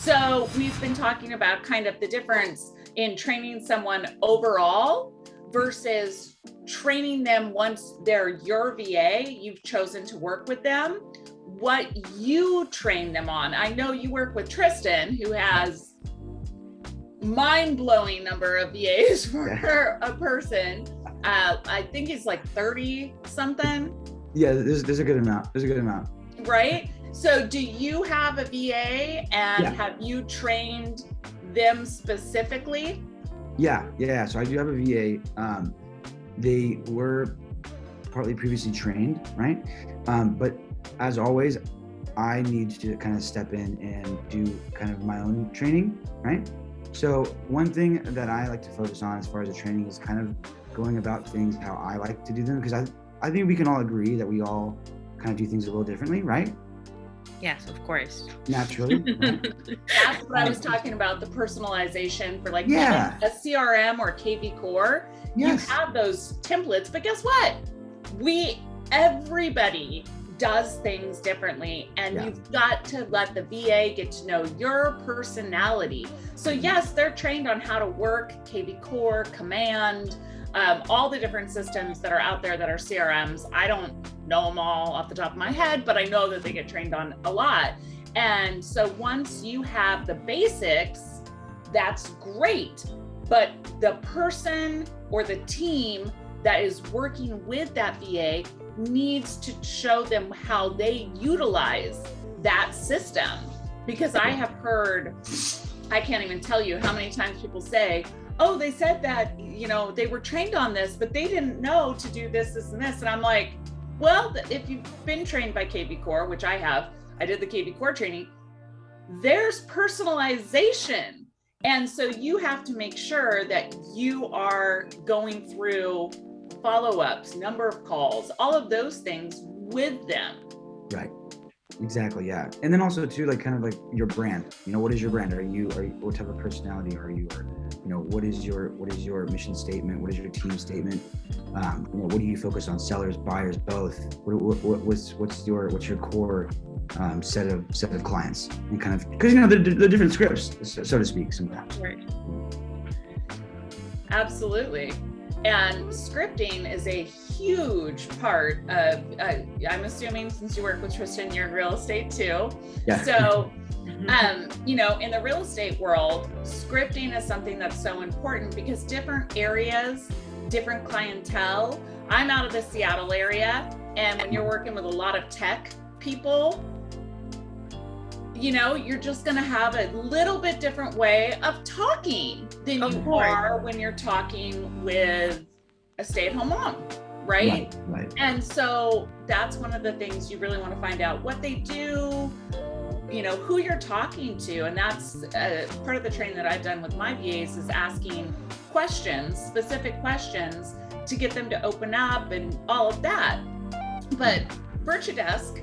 So we've been talking about kind of the difference in training someone overall versus training them once they're your VA, you've chosen to work with them, what you train them on. I know you work with Tristan, who has mind-blowing number of VAs for a person. I think he's like 30 something. Yeah, there's a good amount. Right? So do you have a VA and have you trained them specifically? Yeah. So I do have a VA. They were partly previously trained, right? But as always, I need to kind of step in and do kind of my own training, right? So one thing that I like to focus on as far as the training is kind of going about things how I like to do them, because I think we can all agree that we all kind of do things a little differently, right? Yes, of course. Naturally. Right? That's what I was talking about, the personalization for like a CRM or KV Core. Yes. You have those templates, but guess what? Everybody does things differently, and you've got to let the VA get to know your personality. So yes, they're trained on how to work KV Core, Command, all the different systems that are out there that are CRMs. I don't know them all off the top of my head, but I know that they get trained on a lot. And so once you have the basics, that's great. But the person or the team that is working with that VA needs to show them how they utilize that system. Because I have heard, I can't even tell you how many times people say, oh, they said that, they were trained on this, but they didn't know to do this, this, and this. And I'm like, well, if you've been trained by KV Core, which I have, I did the KV Core training, there's personalization. And so you have to make sure that you are going through follow-ups, number of calls, all of those things with them. Right. Exactly. Yeah. And then also too, like kind of like your brand, what is your brand? Are you what type of personality are you? Or, what is your mission statement? What is your team statement? What do you focus on? Sellers, buyers, both? What's your core set of clients? And kind of, because they're different scripts, so to speak, sometimes. Right. Absolutely. And scripting is a huge part of, I'm assuming since you work with Tristan, you're in real estate too. Yeah. So, in the real estate world, scripting is something that's so important because different areas, different clientele. I'm out of the Seattle area, and when you're working with a lot of tech people, you're just going to have a little bit different way of talking than you are when you're talking with a stay-at-home mom, right? Right. And so that's one of the things you really want to find out what they do, who you're talking to. And that's part of the training that I've done with my VAs is asking questions, specific questions to get them to open up and all of that. But Virtudesk,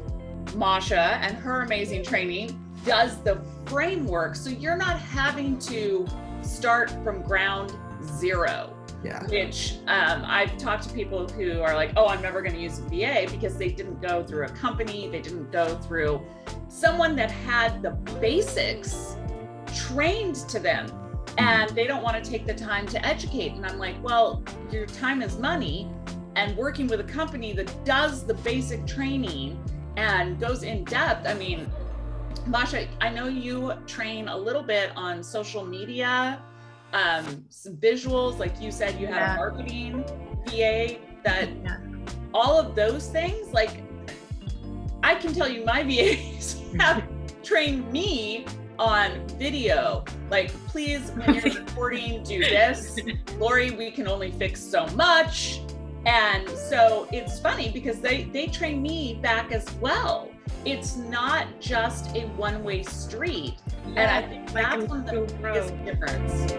Masha and her amazing training does the framework. So you're not having to start from ground zero. Yeah. Which I've talked to people who are like, oh, I'm never going to use a VA because they didn't go through a company. They didn't go through someone that had the basics trained to them, and they don't want to take the time to educate. And I'm like, well, your time is money, and working with a company that does the basic training and goes in depth. I mean, Masha, I know you train a little bit on social media, some visuals, like you said, you had a marketing VA that all of those things, like I can tell you my VAs have trained me on video, like, please, when you're recording, do this. Lori, we can only fix so much. And so it's funny because they train me back as well. It's not just a one-way street. And I think that's one of the biggest difference.